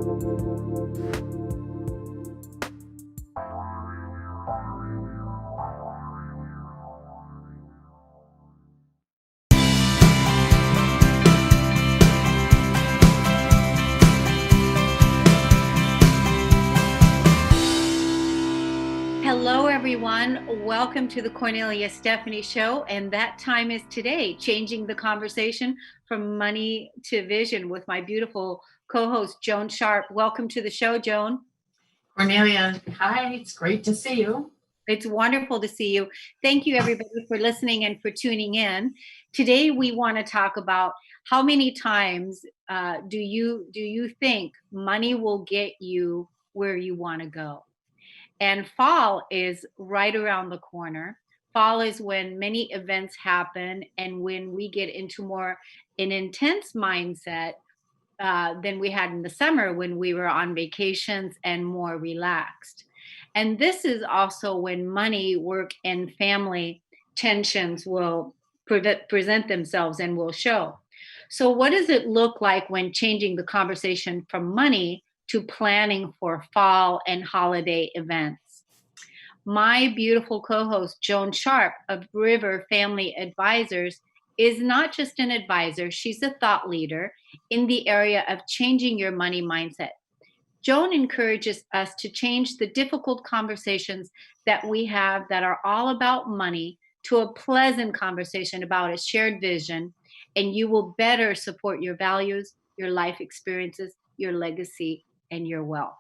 Hello, everyone. Welcome to the Kornelia Stephanie Show. And that time is today, changing the conversation from money to vision with my beautiful co-host, Joan Sharp. Welcome to the show, Joan. Kornelia, hi. It's great to see you. It's wonderful to see you. Thank you, everybody, for listening and for tuning in. Today, we want to talk about how many times do you think money will get you where you want to go? And fall is right around the corner. Fall is when many events happen and when we get into more an intense mindset than we had in the summer when we were on vacations and more relaxed. And this is also when money, work, and family tensions will present themselves and will show. So, what does it look like when changing the conversation from money to planning for fall and holiday events? My beautiful co-host, Joan Sharp of River Family Advisors, is not just an advisor, she's a thought leader in the area of changing your money mindset. Joan encourages us to change the difficult conversations that we have that are all about money to a pleasant conversation about a shared vision, and you will better support your values, your life experiences, your legacy, and your wealth.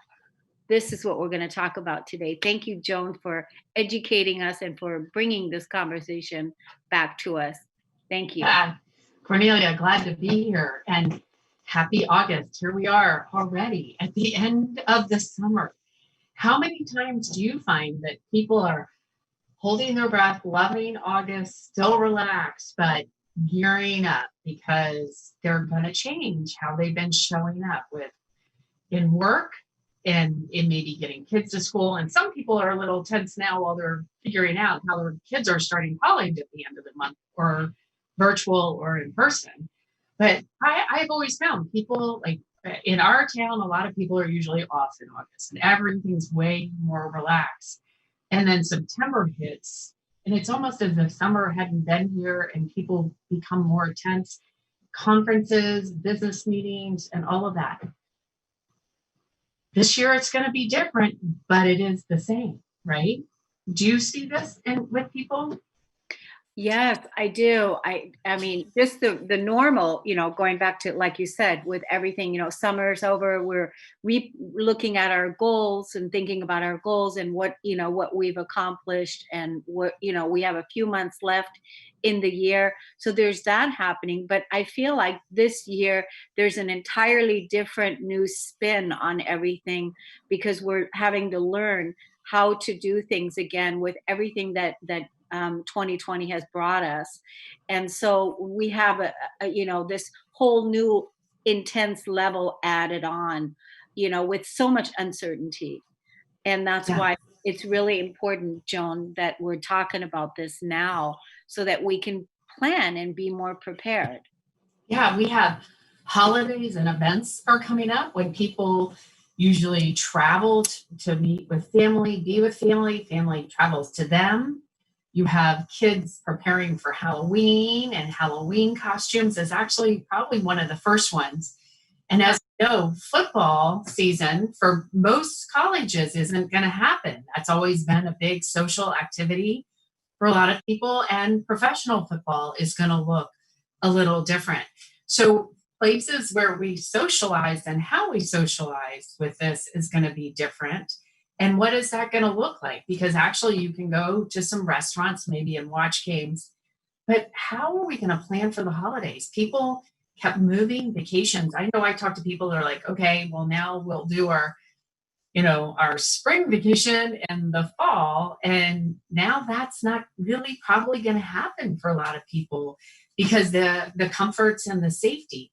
This is what we're going to talk about today. Thank you, Joan, for educating us and for bringing this conversation back to us. Thank you. Kornelia, glad to be here. And happy August. Here we are already at the end of the summer. How many times do you find that people are holding their breath, loving August, still relaxed, but gearing up because they're going to change how they've been showing up in work and in maybe getting kids to school? And some people are a little tense now while they're figuring out how their kids are starting college at the end of the month, or virtual or in person. But I've always found people, like in our town, a lot of people are usually off in August and everything's way more relaxed. And then September hits and it's almost as if summer hadn't been here and people become more tense. Conferences, business meetings, and all of that. This year it's going to be different, but it is the same, right? Do you see this with people? Yes, I do. I mean, just the normal, going back to, like you said, with everything, summer's over, we're looking at our goals and thinking about our goals and what we've accomplished and what, we have a few months left in the year. So there's that happening. But I feel like this year there's an entirely different new spin on everything because we're having to learn how to do things again with everything that 2020 has brought us. And so we have this whole new intense level added on, with so much uncertainty. And that's why it's really important, Joan, that we're talking about this now so that we can plan and be more prepared. Yeah, we have holidays and events are coming up when people usually travel to meet with family, be with family travels to them. You have kids preparing for Halloween, and Halloween costumes is actually probably one of the first ones. And as you know, football season for most colleges isn't going to happen. That's always been a big social activity for a lot of people, and professional football is going to look a little different. So places where we socialize and how we socialize with this is going to be different. And what is that going to look like? Because actually you can go to some restaurants maybe and watch games, but how are we going to plan for the holidays? People kept moving vacations. I know I talk to people that are like, okay, well now we'll do our spring vacation in the fall. And now that's not really probably going to happen for a lot of people because the comforts and the safety.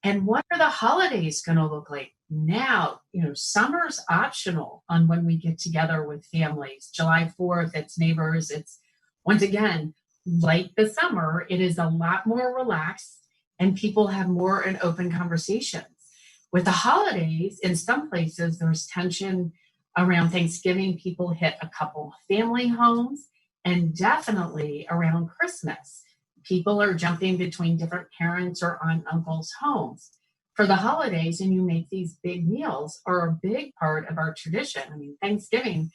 And what are the holidays going to look like? Now, summer's optional on when we get together with families. July 4th, it's neighbors. It's, once again, like the summer, it is a lot more relaxed and people have more and open conversations. With the holidays, in some places, there's tension around Thanksgiving. People hit a couple family homes, and definitely around Christmas. People are jumping between different parents or aunt and uncles' homes. For the holidays, and you make these big meals, are a big part of our tradition. I mean, Thanksgiving,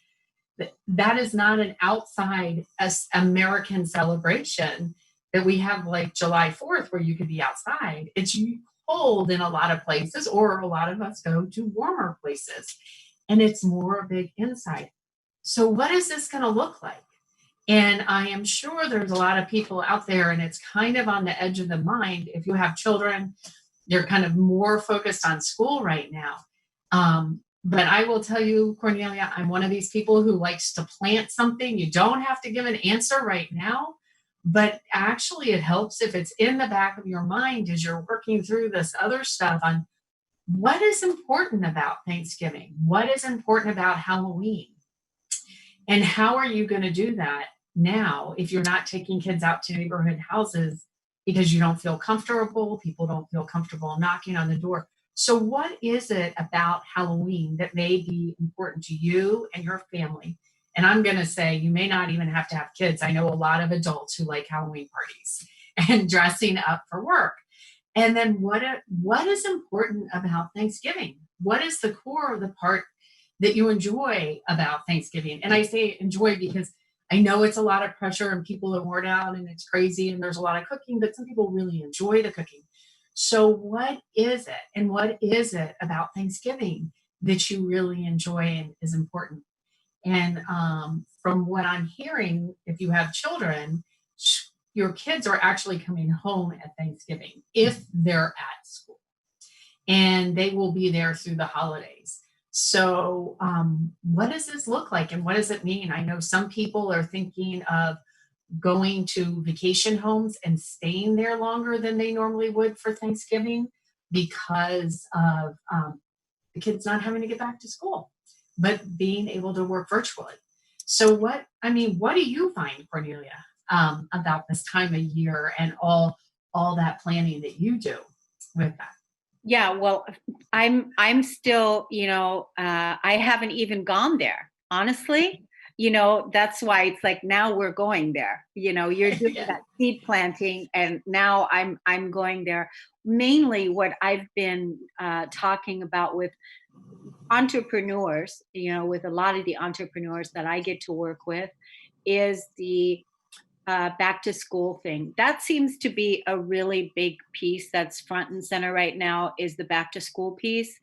that is not an outside American celebration that we have like July 4th where you could be outside. It's cold in a lot of places, or a lot of us go to warmer places, and it's more a big inside. So what is this going to look like? And I am sure there's a lot of people out there, and it's kind of on the edge of the mind. If you have children, you're kind of more focused on school right now. But I will tell you, Kornelia, I'm one of these people who likes to plant something. You don't have to give an answer right now, but actually it helps if it's in the back of your mind as you're working through this other stuff on what is important about Thanksgiving, what is important about Halloween, and how are you going to do that now if you're not taking kids out to neighborhood houses because you don't feel comfortable, people don't feel comfortable knocking on the door. So what is it about Halloween that may be important to you and your family? And I'm going to say you may not even have to have kids. I know a lot of adults who like Halloween parties and dressing up for work. And then what is important about Thanksgiving? What is the core of the part that you enjoy about Thanksgiving? And I say enjoy because I know it's a lot of pressure and people are worn out and it's crazy and there's a lot of cooking, but some people really enjoy the cooking. So what is it? And what is it about Thanksgiving that you really enjoy and is important? And from what I'm hearing, if you have children, your kids are actually coming home at Thanksgiving if they're at school, and they will be there through the holidays. So what does this look like and what does it mean? I know some people are thinking of going to vacation homes and staying there longer than they normally would for Thanksgiving because of the kids not having to get back to school, but being able to work virtually. So what do you find, Cornelia, about this time of year and all that planning that you do with that? Yeah, well, I'm still, I haven't even gone there, honestly. That's why it's like now we're going there. You're doing Yeah. that seed planting, and now I'm going there. Mainly, what I've been talking about with entrepreneurs, with a lot of the entrepreneurs that I get to work with, is the back to school thing. That seems to be a really big piece that's front and center right now, is the back to school piece.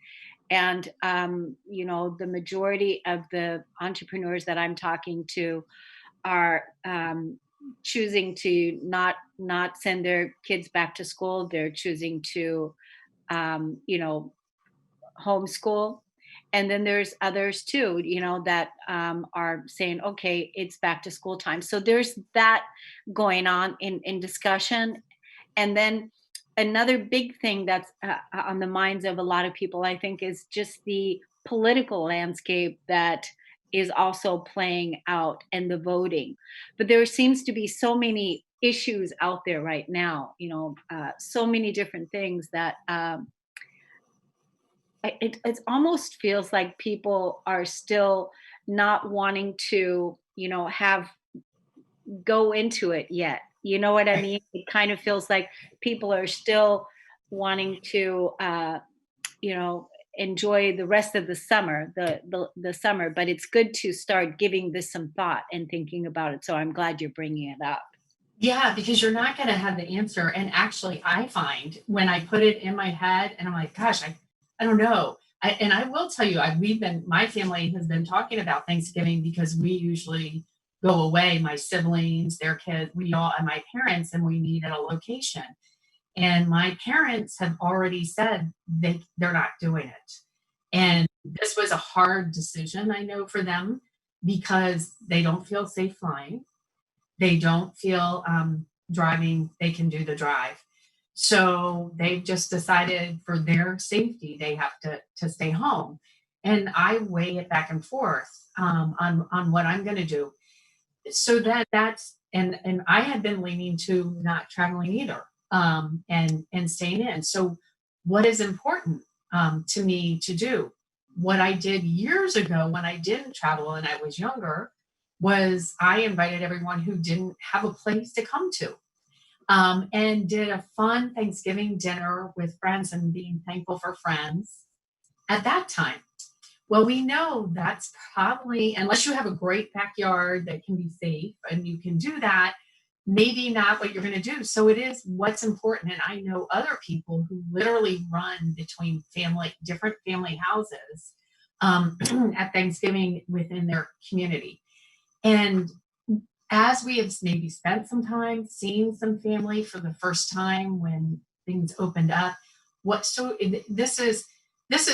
And the majority of the entrepreneurs that I'm talking to are choosing to not send their kids back to school. They're choosing to homeschool. And then there's others too, that are saying, okay, it's back to school time. So there's that going on in discussion. And then another big thing that's on the minds of a lot of people, I think, is just the political landscape that is also playing out, and the voting. But there seems to be so many issues out there right now, so many different things that it almost feels like people are still not wanting to, have go into it yet. You know what I mean? It kind of feels like people are still wanting to, enjoy the rest of the summer, the summer. But it's good to start giving this some thought and thinking about it. So I'm glad you're bringing it up. Yeah, because you're not going to have the answer. And actually, I find when I put it in my head and I'm like, gosh, I don't know. And I will tell you, my family has been talking about Thanksgiving because we usually go away, my siblings, their kids, we all, and my parents, and we meet at a location. And my parents have already said they're not doing it. And this was a hard decision, I know, for them because they don't feel safe flying. They don't feel driving, they can do the drive. So they've just decided for their safety, they have to stay home. And I weigh it back and forth on what I'm going to do. So and I had been leaning to not traveling either, and staying in. So what is important? to me to do. What I did years ago when I didn't travel and I was younger was I invited everyone who didn't have a place to come to, and did a fun Thanksgiving dinner with friends and being thankful for friends at that time. Well, we know that's probably, unless you have a great backyard that can be safe and you can do that, maybe not what you're going to do. So it is what's important. And I know other people who literally run between different family houses at Thanksgiving within their community. And as we have maybe spent some time seeing some family for the first time when things opened up, this is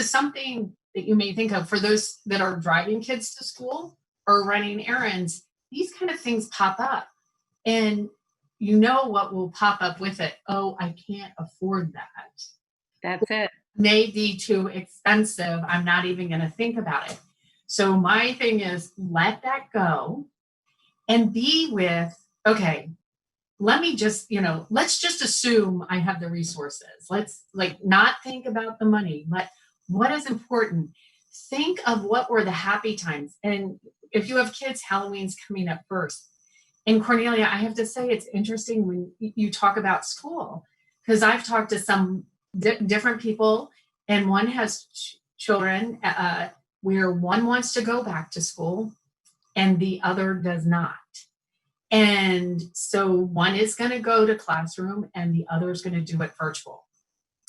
something that you may think of for those that are driving kids to school or running errands. These kind of things pop up, and you know what will pop up with it. Oh, I can't afford that. That's it. May be too expensive. I'm not even going to think about it. So my thing is, let that go and be with, okay, let me just, let's just assume I have the resources. Let's not think about the money. What is important? Think of what were the happy times. And if you have kids, Halloween's coming up first. And Kornelia, I have to say, it's interesting when you talk about school, because I've talked to some different people, and one has children where one wants to go back to school and the other does not. And so one is going to go to classroom and the other is going to do it virtual.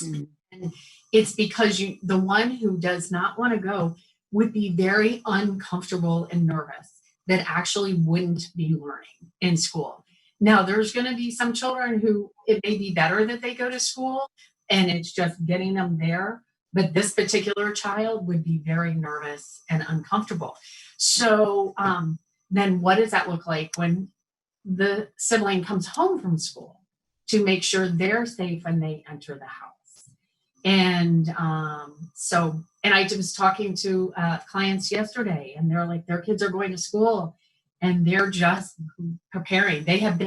Mm-hmm. And it's because the one who does not want to go would be very uncomfortable and nervous that actually wouldn't be learning in school. Now, there's going to be some children who it may be better that they go to school and it's just getting them there. But this particular child would be very nervous and uncomfortable. So then what does that look like when the sibling comes home from school to make sure they're safe when they enter the house? And and I was talking to clients yesterday, and they're like, their kids are going to school and they're just preparing. They have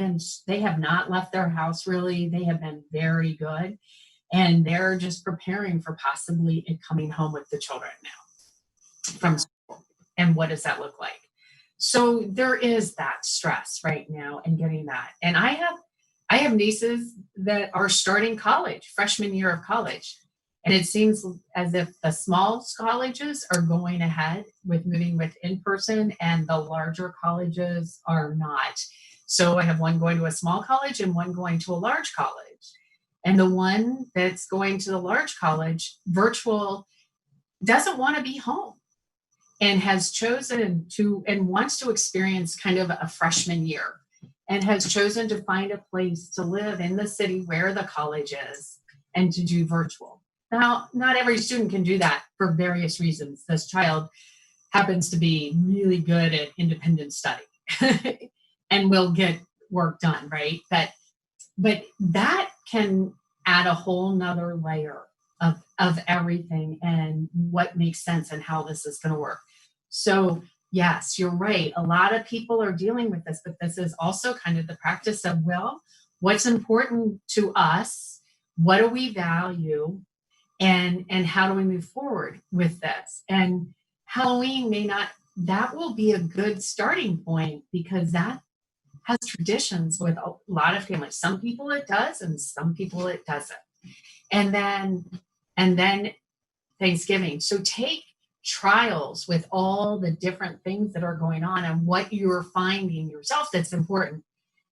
not left their house really. They have been very good. And they're just preparing for possibly it coming home with the children now from school. And what does that look like? So there is that stress right now and getting that. And I have nieces that are starting college, freshman year of college. And it seems as if the small colleges are going ahead with moving with in-person and the larger colleges are not. So I have one going to a small college and one going to a large college. And the one that's going to the large college, virtual, doesn't want to be home and has chosen to and wants to experience kind of a freshman year and has chosen to find a place to live in the city where the college is and to do virtual. Now, not every student can do that for various reasons. This child happens to be really good at independent study and will get work done, right? But that can add a whole nother layer of everything and what makes sense and how this is going to work. So yes, you're right. A lot of people are dealing with this, but this is also kind of the practice of, well, what's important to us? What do we value? And how do we move forward with this? And Halloween that will be a good starting point because that has traditions with a lot of families. Some people it does, and some people it doesn't. And then Thanksgiving. So take trials with all the different things that are going on and what you're finding yourself that's important.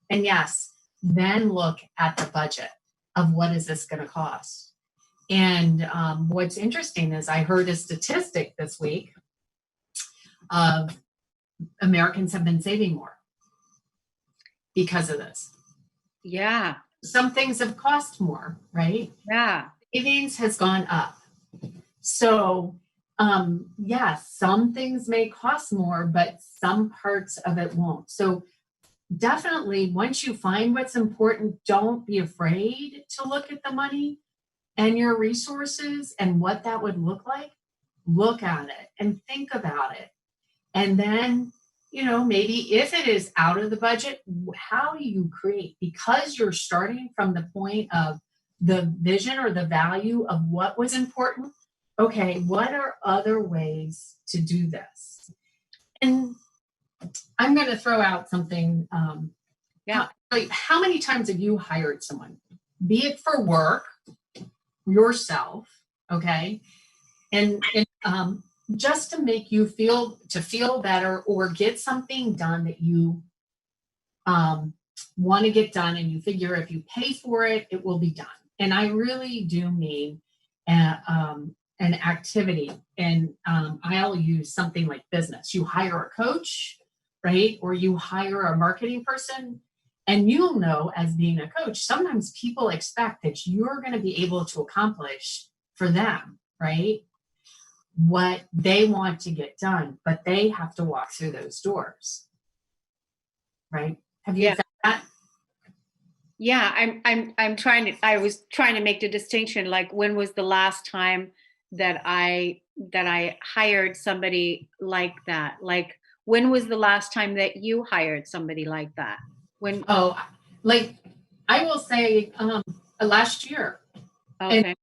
And yes, then look at the budget of what is this going to cost. And what's interesting is I heard a statistic this week of Americans have been saving more because of this. Yeah. Some things have cost more, right? Yeah. Savings has gone up. So, yes, some things may cost more, but some parts of it won't. So definitely, once you find what's important, don't be afraid to look at the money and your resources and what that would look like. Look at it and think about it. And then, maybe if it is out of the budget, how do you create? Because you're starting from the point of the vision or the value of what was important, okay, what are other ways to do this? And I'm going to throw out something. How many times have you hired someone, be it for work, yourself, okay, and just to make you feel better or get something done that you want to get done, and you figure if you pay for it, it will be done. And I really do mean an activity. And I'll use something like business. You hire a coach, right? Or you hire a marketing person. And you'll know, as being a coach, sometimes people expect that you're going to be able to accomplish for them, right, what they want to get done, but they have to walk through those doors, right? Have you found that? Yeah, I was trying to make the distinction, like, when was the last time that I hired somebody like that? Like, when was the last time that you hired somebody like that? When? Oh, like I will say last year. Okay.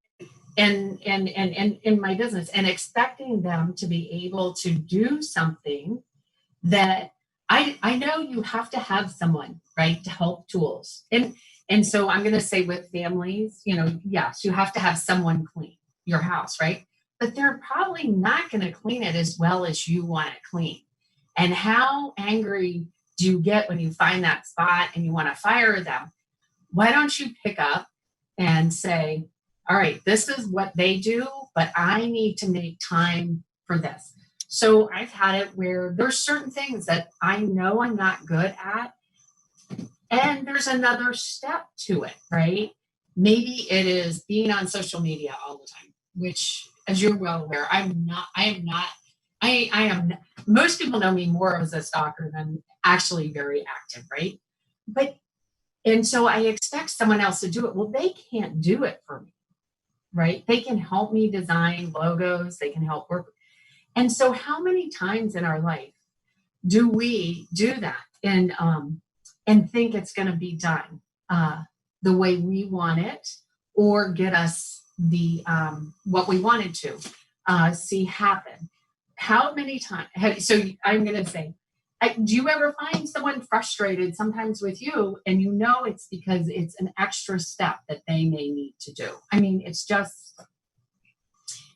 And in my business, and expecting them to be able to do something that I know you have to have someone, right, to help tools. And so I'm going to say with families, yes, you have to have someone clean your house, right? But they're probably not going to clean it as well as you want it clean. And how angry do you get when you find that spot and you want to fire them? Why don't you pick up and say, all right, this is what they do, but I need to make time for this. So I've had it where there's certain things that I know I'm not good at, and there's another step to it, right? Maybe it is being on social media all the time, which, as you're well aware, I am, most people know me more as a stalker than actually very active, right? And so I expect someone else to do it. Well, they can't do it for me, right? They can help me design logos, they can help work. And so how many times in our life do we do that and think it's going to be done the way we want it, or get us the what we wanted to see happen? How many times? So I'm going to say, do you ever find someone frustrated sometimes with you, and it's because it's an extra step that they may need to do? I mean, it's just.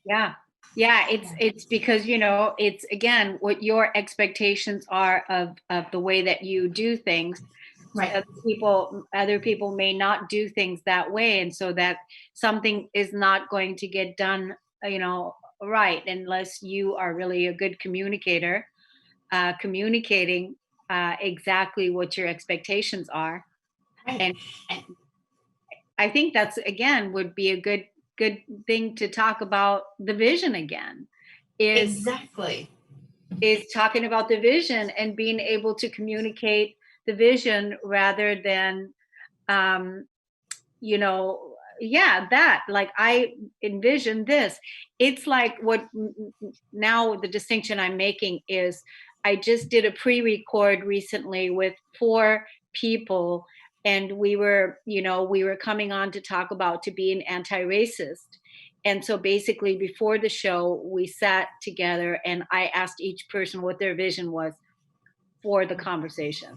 Yeah. It's because, it's, again, what your expectations are of the way that you do things. Right. Other people may not do things that way. And so that something is not going to get done, right, unless you are really a good communicator, communicating exactly what your expectations are. Right. And I think that's, again, would be a good thing to talk about the vision again. Exactly. Is talking about the vision and being able to communicate the vision rather than, that, like, I envision this. It's like now the distinction I'm making is, I just did a pre-record recently with 4 people, and we were coming on to talk about to being anti-racist. And so basically before the show, we sat together and I asked each person what their vision was for the conversation.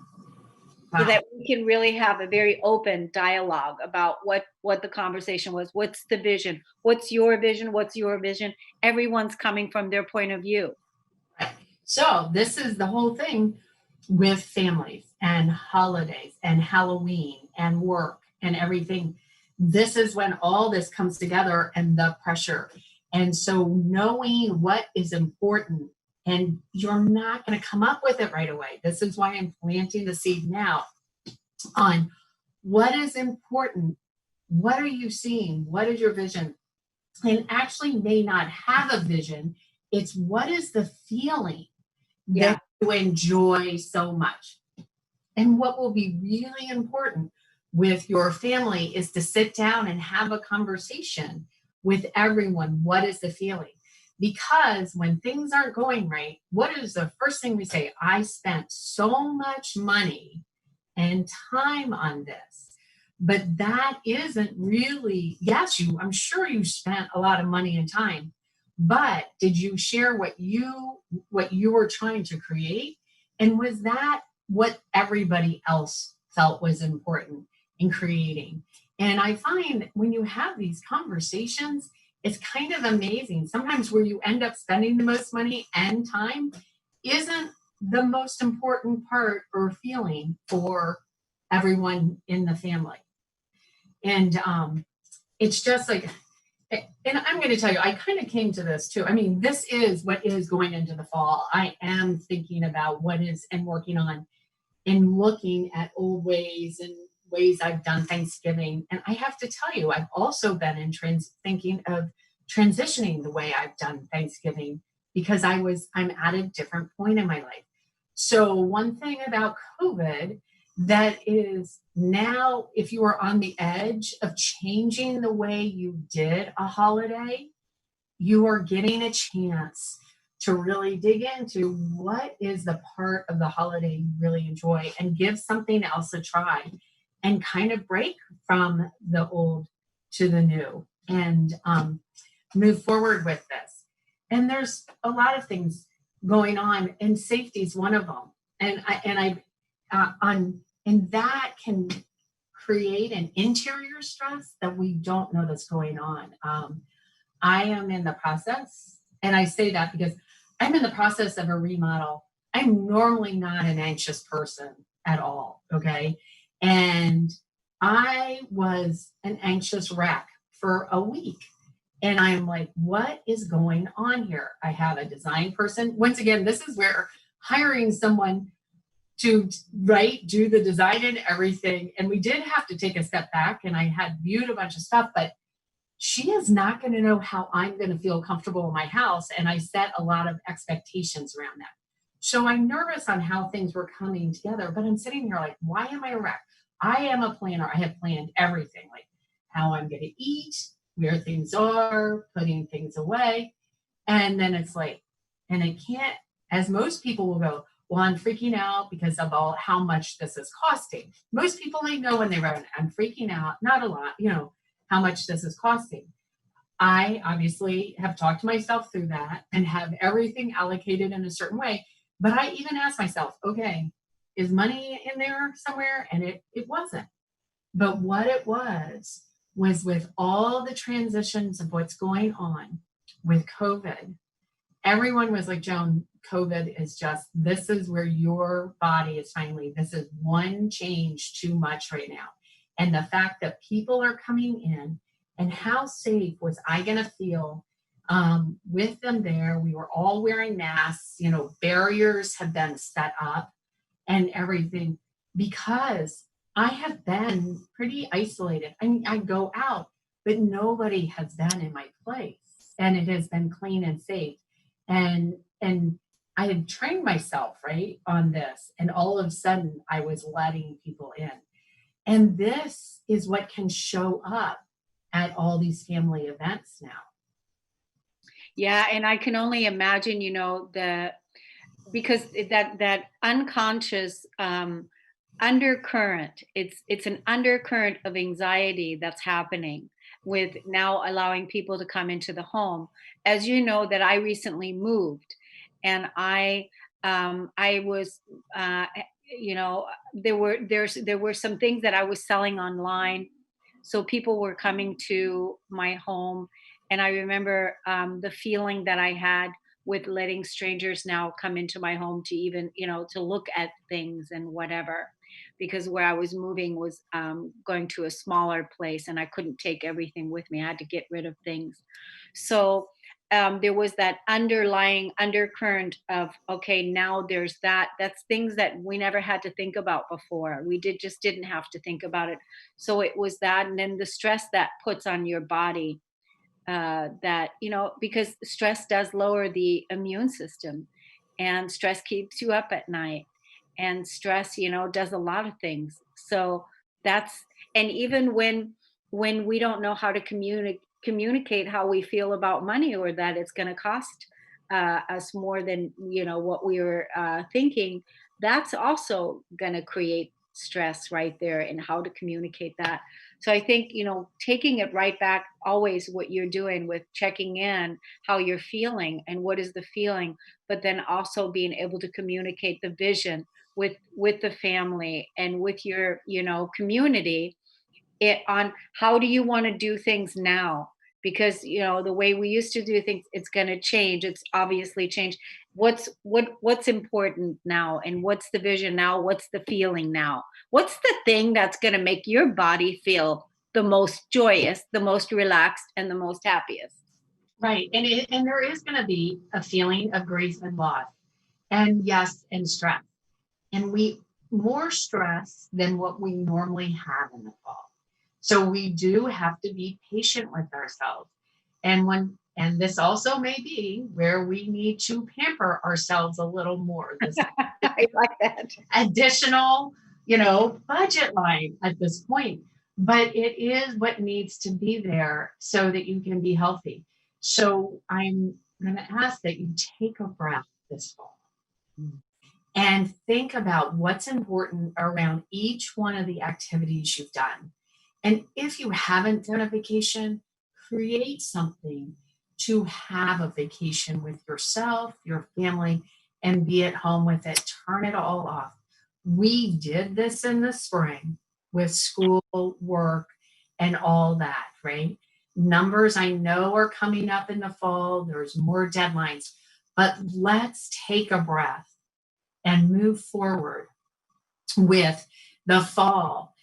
Wow. So that we can really have a very open dialogue about what the conversation was. What's the vision? What's your vision? What's your vision? Everyone's coming from their point of view. Right. So this is the whole thing with families and holidays and Halloween and work and everything. This is when all this comes together, and the pressure. And so knowing what is important, and you're not going to come up with it right away. This is why I'm planting the seed now on what is important. What are you seeing? What is your vision? And actually may not have a vision. It's what is the feeling that you enjoy so much. And what will be really important with your family is to sit down and have a conversation with everyone. What is the feeling? Because when things aren't going right, what is the first thing we say? I spent so much money and time on this. But that isn't really, yes, I'm sure you spent a lot of money and time, but did you share what you were trying to create? And was that what everybody else felt was important in creating? And I find when you have these conversations, it's kind of amazing. Sometimes where you end up spending the most money and time isn't the most important part or feeling for everyone in the family. And it's just like, and I'm going to tell you, I kind of came to this too. I mean, this is what is going into the fall. I am thinking about what is and working on and looking at old ways and ways I've done Thanksgiving. And I have to tell you, I've also been in thinking of transitioning the way I've done Thanksgiving because I'm at a different point in my life. So one thing about COVID that is now, if you are on the edge of changing the way you did a holiday, you are getting a chance to really dig into what is the part of the holiday you really enjoy and give something else a try and kind of break from the old to the new and move forward with this. And there's a lot of things going on, and safety is one of them. And that can create an interior stress that we don't know that's going on. I am in the process, and I say that because I'm in the process of a remodel. I'm normally not an anxious person at all, okay? And I was an anxious wreck for a week. And I'm like, what is going on here? I have a design person. Once again, this is where hiring someone to do the design and everything. And we did have to take a step back, and I had viewed a bunch of stuff, but she is not going to know how I'm going to feel comfortable in my house. And I set a lot of expectations around that. So I'm nervous on how things were coming together, but I'm sitting here like, why am I a wreck? I am a planner. I have planned everything, like how I'm going to eat, where things are, putting things away. And then it's like, and it can't, as most people will go, well, I'm freaking out because of all how much this is costing. Most people I know when they write, I'm freaking out, not a lot, how much this is costing. I obviously have talked to myself through that and have everything allocated in a certain way. But I even asked myself, okay, is money in there somewhere? And it wasn't. But what it was with all the transitions of what's going on with COVID, everyone was like, Joan, COVID is just, this is where your body is finally, this is one change too much right now. And the fact that people are coming in, and how safe was I going to feel with them there? We were all wearing masks, barriers have been set up and everything, because I have been pretty isolated. I mean, I go out, but nobody has been in my place, and it has been clean and safe. And I had trained myself, right, on this, and all of a sudden I was letting people in. And this is what can show up at all these family events now. Yeah, and I can only imagine, because that unconscious undercurrent, it's an undercurrent of anxiety that's happening with now allowing people to come into the home. As you know, that I recently moved, and I was there were some things that I was selling online, so people were coming to my home, and I remember the feeling that I had with letting strangers now come into my home to even to look at things and whatever, because where I was moving was going to a smaller place, and I couldn't take everything with me. I had to get rid of things. So there was that underlying undercurrent of, okay, now there's that's things that we never had to think about before. We just didn't have to think about it. So it was that, and then the stress that puts on your body, that because stress does lower the immune system, and stress keeps you up at night, and stress does a lot of things. So that's, and even when we don't know how to communicate how we feel about money, or that it's going to cost us more than what we were thinking, that's also going to create stress right there, in how to communicate that. So I think, taking it right back, always what you're doing with checking in, how you're feeling and what is the feeling, but then also being able to communicate the vision with the family and with your, community, it on how do you want to do things now, because the way we used to do things, it's going to change, it's obviously changed. What's important now, and what's the vision now, what's the feeling now, what's the thing that's going to make your body feel the most joyous, the most relaxed, and the most happiest. Right. And there is going to be a feeling of grief and loss, and yes, and stress. And we more stress than what we normally have in the fall. So we do have to be patient with ourselves. And this also may be where we need to pamper ourselves a little more. This I like that. additional, budget line at this point. But it is what needs to be there so that you can be healthy. So I'm going to ask that you take a breath this fall and think about what's important around each one of the activities you've done. And if you haven't done a vacation, create something to have a vacation with yourself, your family, and be at home with it. Turn it all off. We did this in the spring with school, work, and all that, right? Numbers I know are coming up in the fall. There's more deadlines, but let's take a breath and move forward with the fall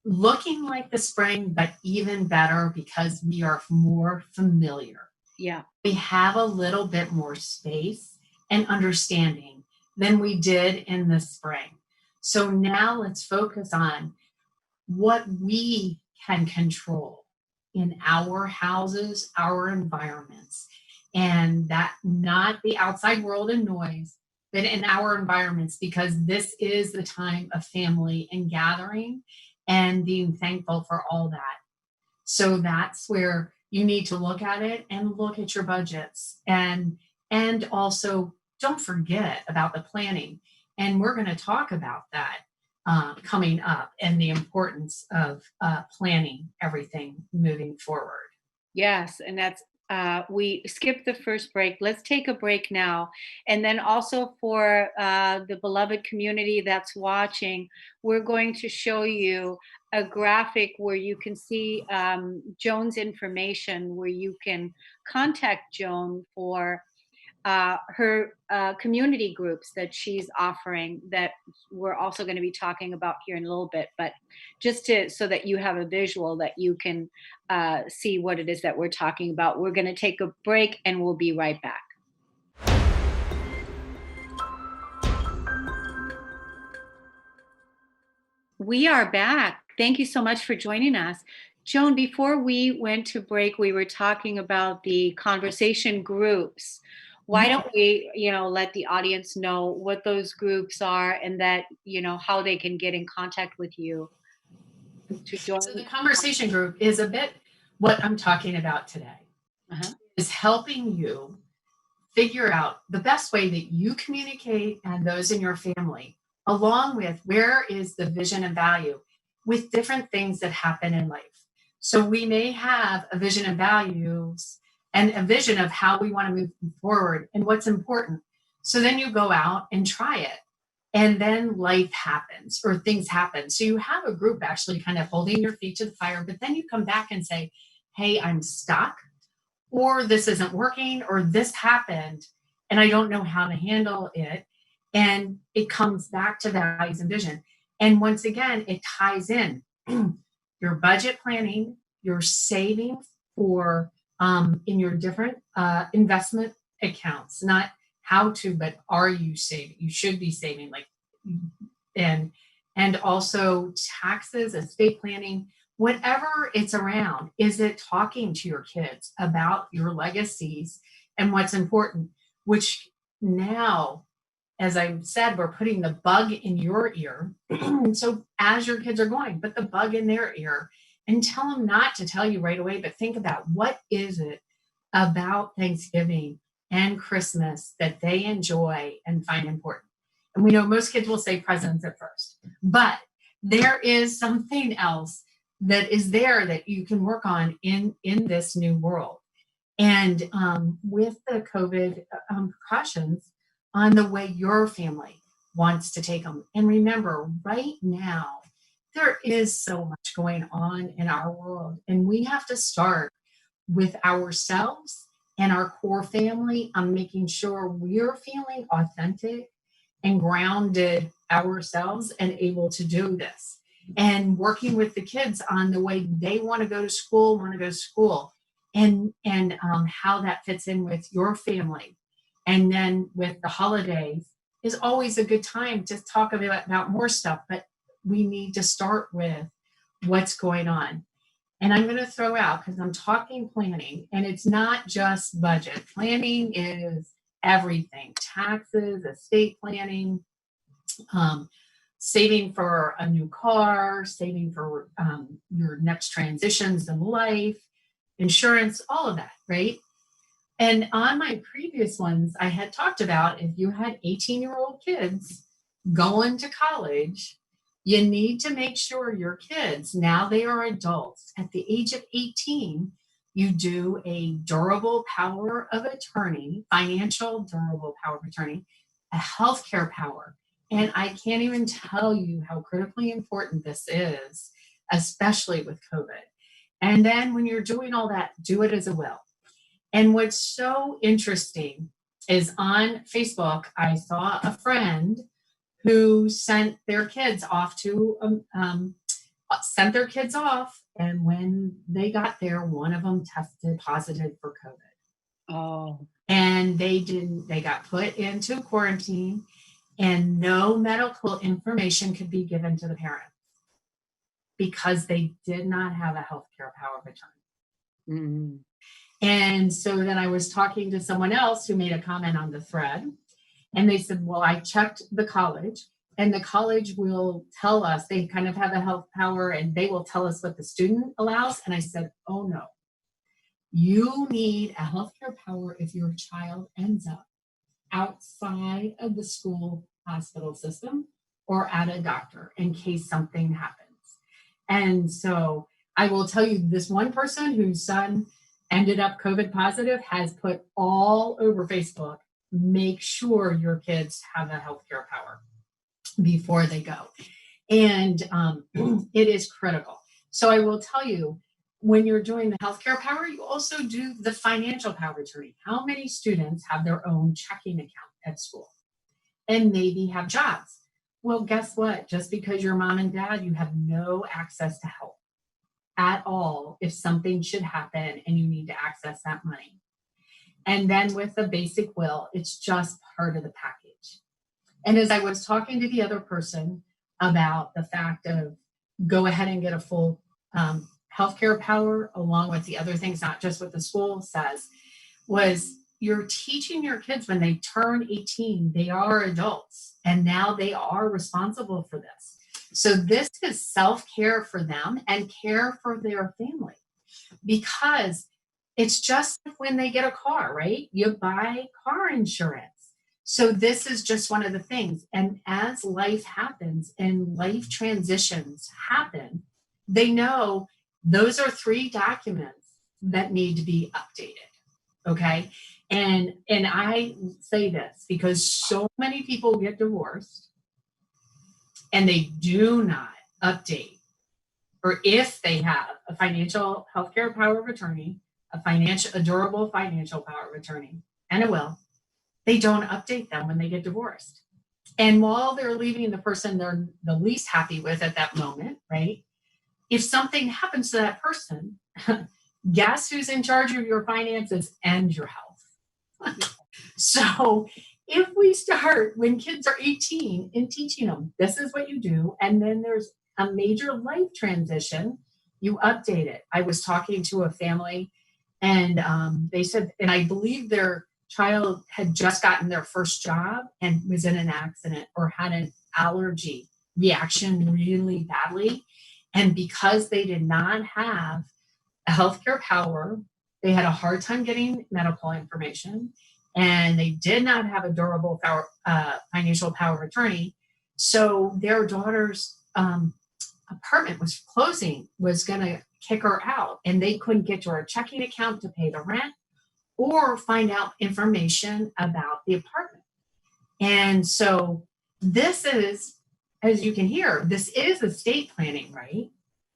looking like the spring, but even better because we are more familiar. Yeah. We have a little bit more space and understanding than we did in the spring. So now let's focus on what we can control in our houses, our environments, and that not the outside world and noise, but in our environments, because this is the time of family and gathering and being thankful for all that. So that's where you need to look at it and look at your budgets, and also don't forget about the planning. And we're going to talk about that coming up, and the importance of planning everything moving forward. Yes, and that's we skipped the first break. Let's take a break now. And then also for the beloved community that's watching, we're going to show you a graphic where you can see Joan's information, where you can contact Joan for her community groups that she's offering, that we're also going to be talking about here in a little bit, but just to so that you have a visual that you can see what it is that we're talking about. We're going to take a break and we'll be right back. We are back. Thank you so much for joining us. Joan, before we went to break, we were talking about the conversation groups. Why don't we, let the audience know what those groups are, and that, how they can get in contact with you to join? So the conversation group is a bit what I'm talking about today, is helping you figure out the best way that you communicate and those in your family, along with where is the vision and value with different things that happen in life. So we may have a vision and values and a vision of how we want to move forward and what's important. So then you go out and try it. And then life happens or things happen. So you have a group actually kind of holding your feet to the fire, but then you come back and say, hey, I'm stuck, or this isn't working, or this happened, and I don't know how to handle it. And it comes back to values and vision. And once again, it ties in your budget planning, your saving for in your different investment accounts, not how to, but are you saving? You should be saving, like, and also taxes, estate planning, whatever it's around. Is it talking to your kids about your legacies and what's important? Which now, as I said, we're putting the bug in your ear. So as your kids are going, put the bug in their ear and tell them not to tell you right away, but think about what is it about Thanksgiving and Christmas that they enjoy and find important. And we know most kids will say presents at first, but there is something else that is there that you can work on in this new world. And with the COVID precautions on the way your family wants to take them. And remember, right now, there is so much going on in our world, and we have to start with ourselves and our core family on making sure we're feeling authentic and grounded ourselves and able to do this. And working with the kids on the way they want to go to school, and how that fits in with your family. And then with the holidays is always a good time to talk about more stuff, but we need to start with what's going on. And I'm going to throw out, because I'm talking planning, and it's not just budget. Planning is everything: taxes, estate planning, saving for a new car, saving for your next transitions in life, insurance, all of that, right? And on my previous ones, I had talked about if you had 18-year-old kids going to college, you need to make sure your kids, now they are adults, at the age of 18, you do a durable power of attorney, financial durable power of attorney, a healthcare power. And I can't even tell you how critically important this is, especially with COVID. And then when you're doing all that, do it as a will. And what's so interesting is on Facebook, I saw a friend who sent their kids off, and when they got there, one of them tested positive for COVID. Oh. And they got put into quarantine, and no medical information could be given to the parents because they did not have a healthcare power of attorney. Mm-hmm. And so then I was talking to someone else who made a comment on the thread, and they said, well, I checked the college, and the college will tell us, they kind of have a health power, and they will tell us what the student allows. And I said, oh no, you need a healthcare power if your child ends up outside of the school hospital system or at a doctor in case something happens. And so I will tell you, this one person whose son ended up COVID positive has put all over Facebook, make sure your kids have a healthcare power before they go. And it is critical. So I will tell you, when you're doing the healthcare power, you also do the financial power of attorney. How many students have their own checking account at school and maybe have jobs? Well, guess what? Just because you're mom and dad, you have no access to help at all if something should happen and you need to access that money. And then with the basic will, it's just part of the package. And as I was talking to the other person about the fact of go ahead and get a full healthcare power along with the other things, not just what the school says, was you're teaching your kids when they turn 18, they are adults and now they are responsible for this. So this is self-care for them and care for their family, because it's just like when they get a car, right? You buy car insurance. So this is just one of the things. And as life happens and life transitions happen, they know those are 3 documents that need to be updated. Okay. And I say this because so many people get divorced and they do not update, or if they have a financial healthcare power of attorney, a durable financial power of attorney, and a will, they don't update them when they get divorced. And while they're leaving the person they're the least happy with at that moment, right? If something happens to that person, guess who's in charge of your finances and your health? So if we start when kids are 18 in teaching them, this is what you do, and then there's a major life transition, you update it. I was talking to a family, and they said, and I believe their child had just gotten their first job and was in an accident or had an allergy reaction really badly. And because they did not have a healthcare power, they had a hard time getting medical information, and they did not have a durable financial power of attorney. So their daughter's apartment was closing was going to kick her out, and they couldn't get to her checking account to pay the rent or find out information about the apartment. And so this is, as you can hear, this is estate planning, right?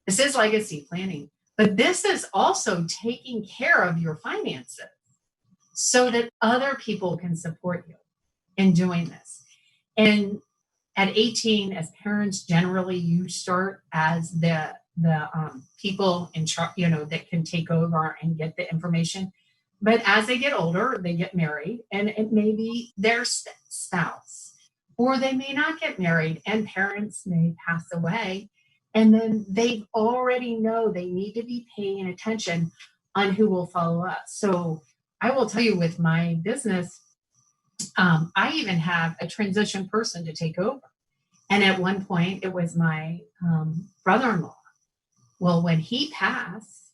This is legacy planning, but this is also taking care of your finances so that other people can support you in doing this. And at 18, as parents, generally you start as the people in charge, that can take over and get the information. But as they get older, they get married, and it may be their spouse, or they may not get married, and parents may pass away. And then they already know they need to be paying attention on who will follow up. So I will tell you, with my business, I even have a transition person to take over. And at one point, it was my brother-in-law. Well, when he passed,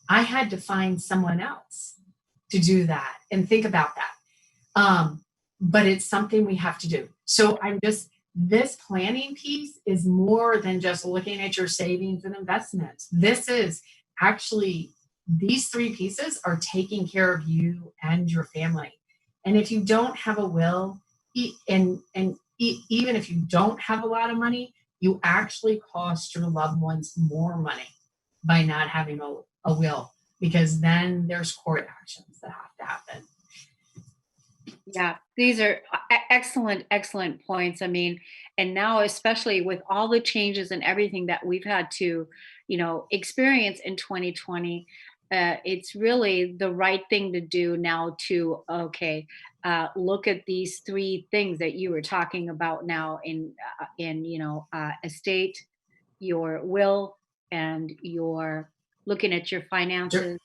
I had to find someone else to do that and think about that. But it's something we have to do. So this planning piece is more than just looking at your savings and investments. This is actually, these three pieces are taking care of you and your family. And if you don't have a will, even if you don't have a lot of money, you actually cost your loved ones more money by not having a will, because then there's court actions that have to happen. Yeah, these are excellent points. I mean, and now, especially with all the changes and everything that we've had to, experience in 2020, it's really the right thing to do now to, look at these three things that you were talking about now in estate, your will, and your looking at your finances,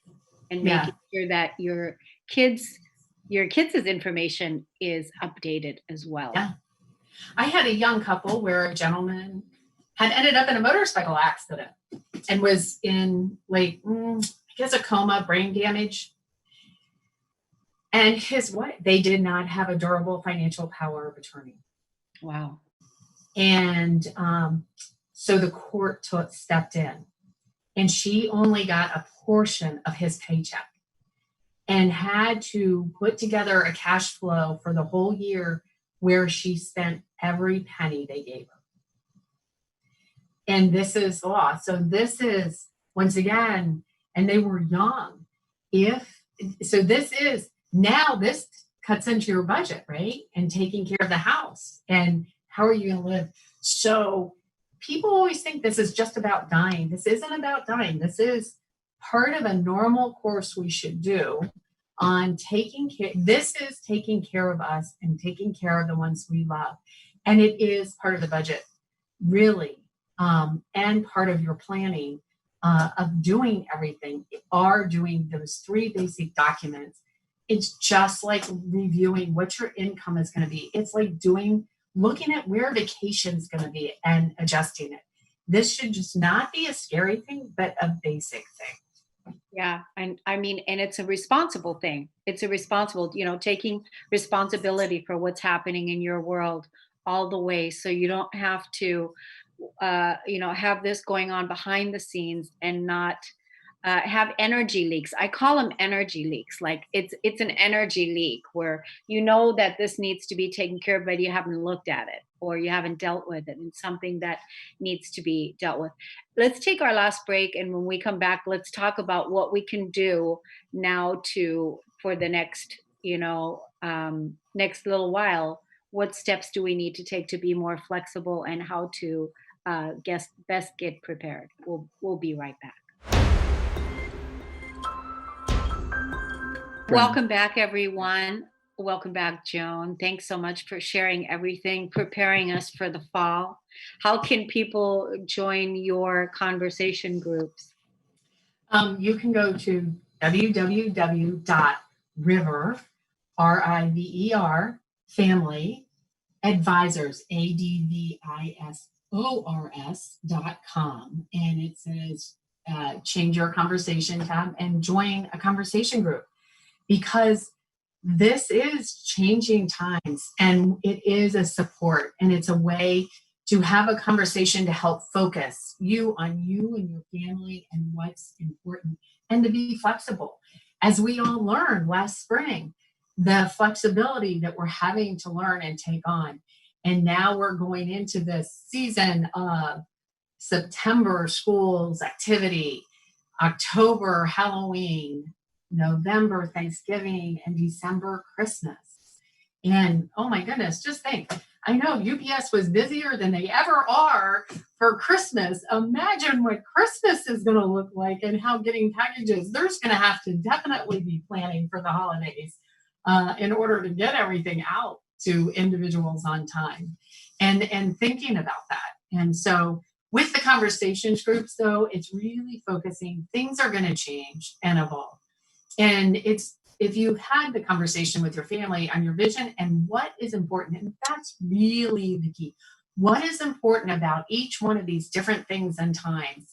and making sure that your kids' information is updated as well. Yeah. I had a young couple where a gentleman had ended up in a motorcycle accident and was in a coma, brain damage. And his wife, they did not have a durable financial power of attorney. Wow. And so the court stepped in, and she only got a portion of his paycheck and had to put together a cash flow for the whole year where she spent every penny they gave her. And this is the law. So this is, once again, and they were young. This cuts into your budget, right? And taking care of the house. And how are you going to live? So people always think this is just about dying. This isn't about dying. This is part of a normal course we should do on taking care. This is taking care of us and taking care of the ones we love. And it is part of the budget, really, and part of your planning of doing everything, are doing those three basic documents. It's just like reviewing what your income is going to be. It's like looking at where vacation is going to be and adjusting it. This should just not be a scary thing, but a basic thing. Yeah. And I mean, and it's a responsible thing. It's a responsible, taking responsibility for what's happening in your world all the way. So you don't have to, have this going on behind the scenes and not have energy leaks. I call them energy leaks. Like it's an energy leak where that this needs to be taken care of, but you haven't looked at it or you haven't dealt with it. And something that needs to be dealt with. Let's take our last break, and when we come back, let's talk about what we can do now for the next next little while. What steps do we need to take to be more flexible, and how to best get prepared? We'll be right back. Welcome back, everyone. Welcome back, Joan. Thanks so much for sharing everything, preparing us for the fall. How can people join your conversation groups? You can go to www.river, RIVER, family advisors, ADVISORS.com. And it says change your conversation tab and join a conversation group, because this is changing times, and it is a support, and it's a way to have a conversation to help focus you on you and your family and what's important, and to be flexible. As we all learned last spring, the flexibility that we're having to learn and take on. And now we're going into this season of September schools activity, October Halloween, November Thanksgiving, and December Christmas. And oh my goodness, just think, I know UPS was busier than they ever are for Christmas. Imagine what Christmas is going to look like and how getting packages, there's going to have to definitely be planning for the holidays in order to get everything out to individuals on time and thinking about that. And so with the conversations groups, though, it's really focusing, things are going to change and evolve. And it's, if you've had the conversation with your family on your vision and what is important, and that's really the key. What is important about each one of these different things and times?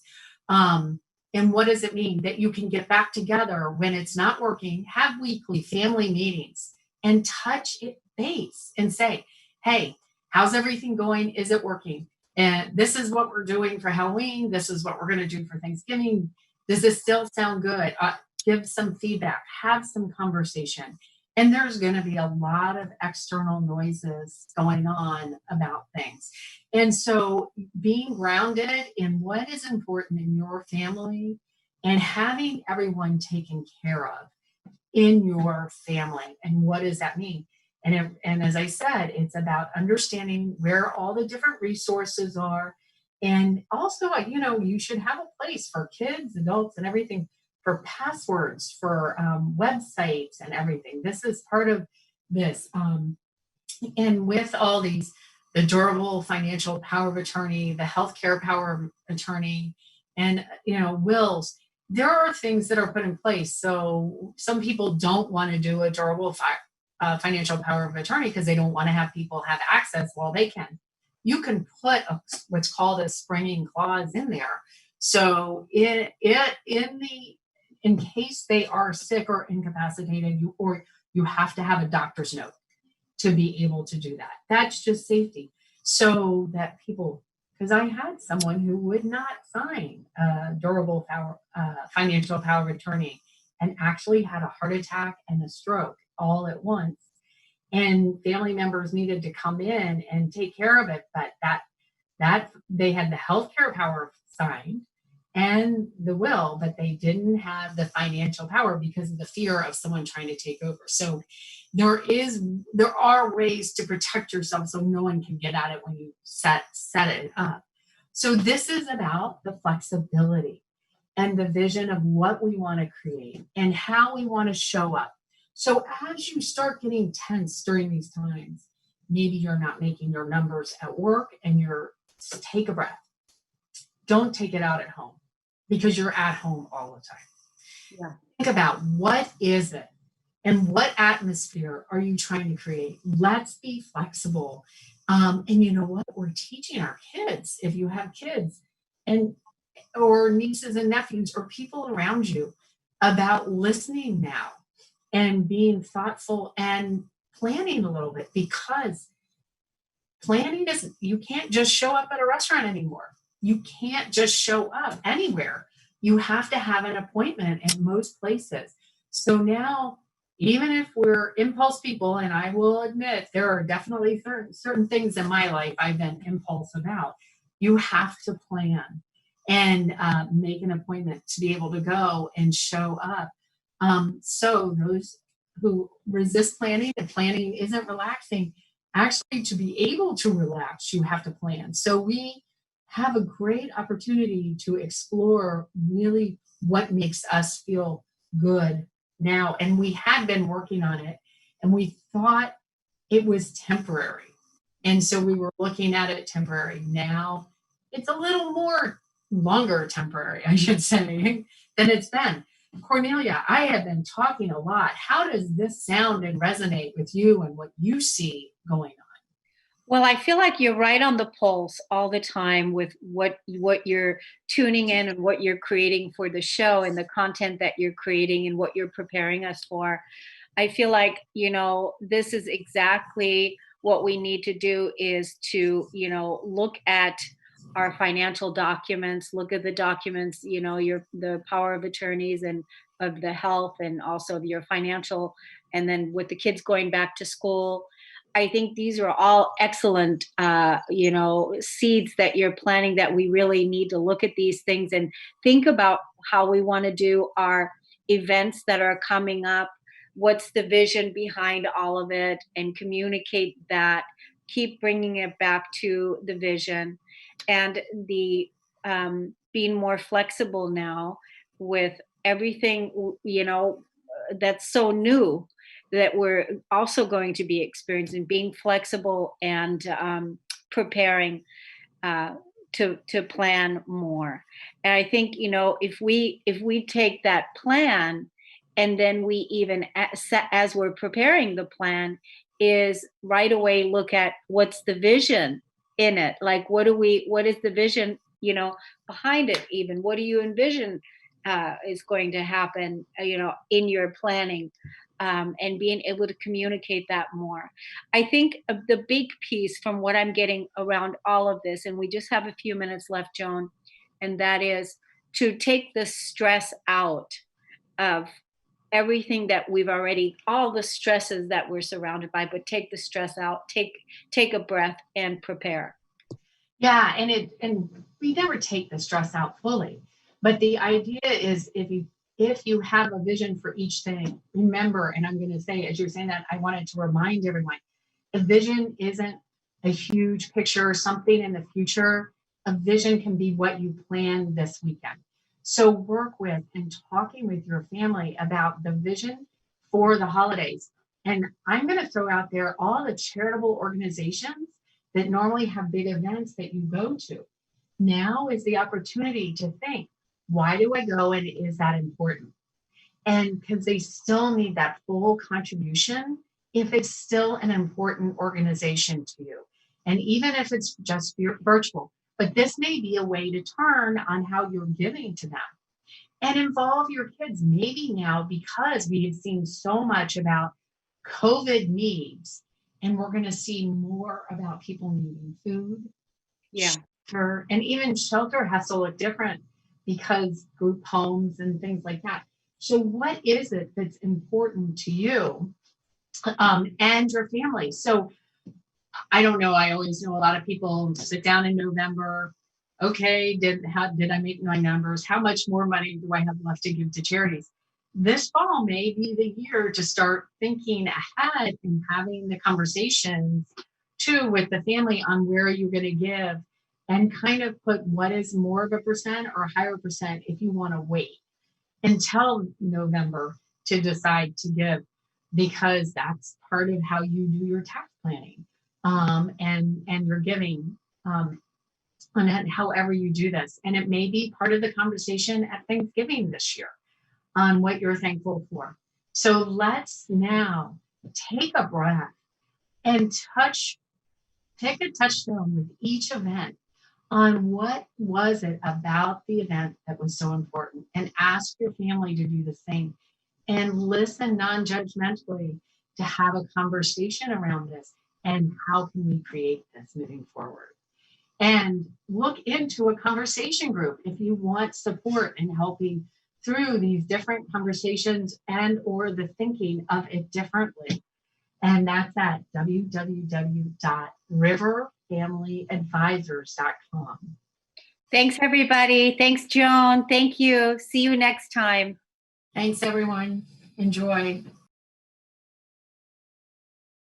And what does it mean that you can get back together when it's not working, have weekly family meetings and touch it base and say, hey, how's everything going? Is it working? And this is what we're doing for Halloween. This is what we're going to do for Thanksgiving. Does this still sound good? Give some feedback, have some conversation. And there's going to be a lot of external noises going on about things. And so being grounded in what is important in your family and having everyone taken care of in your family. And what does that mean? And as I said, it's about understanding where all the different resources are. And also, you should have a place for kids, adults, and everything, for passwords, for websites and everything. This is part of this. And with all these, the durable financial power of attorney, the healthcare power of attorney, and wills, there are things that are put in place. So some people don't want to do a durable financial power of attorney because they don't want to have people have access. Well, they can. You can put what's called a springing clause in there. So in case they are sick or incapacitated, you have to have a doctor's note to be able to do that. That's just safety. So that people, because I had someone who would not sign a durable financial power of attorney and actually had a heart attack and a stroke all at once. And family members needed to come in and take care of it. But that they had the healthcare power signed and the will, but they didn't have the financial power because of the fear of someone trying to take over. So there are ways to protect yourself so no one can get at it when you set it up. So this is about the flexibility and the vision of what we want to create and how we want to show up. So as you start getting tense during these times, maybe you're not making your numbers at work and take a breath. Don't take it out at home because you're at home all the time. Yeah. Think about what is it and what atmosphere are you trying to create? Let's be flexible. And you know what? We're teaching our kids, if you have kids or nieces and nephews or people around you, about listening now and being thoughtful and planning a little bit, because planning you can't just show up at a restaurant anymore. You can't just show up anywhere. You have to have an appointment at most places. So now, even if we're impulse people, and I will admit there are definitely certain things in my life I've been impulse about, you have to plan and make an appointment to be able to go and show up. So those who resist planning and planning isn't relaxing, actually to be able to relax, you have to plan. So we have a great opportunity to explore really what makes us feel good now. And we had been working on it and we thought it was temporary. And so we were looking at it temporary. Now it's a little more longer temporary, I should say, than it's been. Kornelia, I have been talking a lot. How does this sound and resonate with you and what you see going on? Well, I feel like you're right on the pulse all the time with what you're tuning in and what you're creating for the show and the content that you're creating and what you're preparing us for. I feel like, this is exactly what we need to do is to, look at our financial documents, look at the documents, the power of attorneys and of the health, and also your financial, and then with the kids going back to school. I think these are all excellent, seeds that you're planting, that we really need to look at these things and think about how we want to do our events that are coming up. What's the vision behind all of it, and communicate that, keep bringing it back to the vision, and the being more flexible now with everything, that's so new that we're also going to be experiencing, being flexible and preparing uh, to plan more. And I think, if we take that plan, and then we even as we're preparing the plan, is right away look at what's the vision in it. Like, what is the vision, behind it? Even what do you envision is going to happen, in your planning, and being able to communicate that more. I think the big piece from what I'm getting around all of this, and we just have a few minutes left, Joan, and that is to take the stress out of everything that we've already, all the stresses that we're surrounded by, but take the stress out, take a breath and prepare. Yeah, and we never take the stress out fully. But the idea is, if you have a vision for each thing, remember, and I'm going to say, as you're saying that, I wanted to remind everyone, a vision isn't a huge picture or something in the future. A vision can be what you plan this weekend. So work with and talking with your family about the vision for the holidays. And I'm going to throw out there all the charitable organizations that normally have big events that you go to. Now is the opportunity to think, why do I go, and is that important? And because they still need that full contribution if it's still an important organization to you. And even if it's just virtual, but this may be a way to turn on how you're giving to them. And involve your kids. Maybe now, because we have seen so much about COVID needs, and we're going to see more about people needing food, shelter, and even shelter has to look different because group homes and things like that. So what is it that's important to you and your family? So I don't know. I always know a lot of people sit down in November. Okay, did I make my numbers? How much more money do I have left to give to charities? This fall may be the year to start thinking ahead and having the conversations too with the family on where you're going to give, and kind of put what is more of a percent or a higher percent if you want to wait until November to decide to give, because that's part of how you do your tax planning and your giving. And however you do this. And it may be part of the conversation at Thanksgiving this year on what you're thankful for. So let's now take a breath and pick a touchstone with each event on what was it about the event that was so important, and ask your family to do the same, and listen non-judgmentally to have a conversation around this, and how can we create this moving forward. And look into a conversation group if you want support in helping through these different conversations and or the thinking of it differently. And that's at www.riverfamilyadvisors.com. Thanks, everybody. Thanks, Joan. Thank you. See you next time. Thanks, everyone. Enjoy.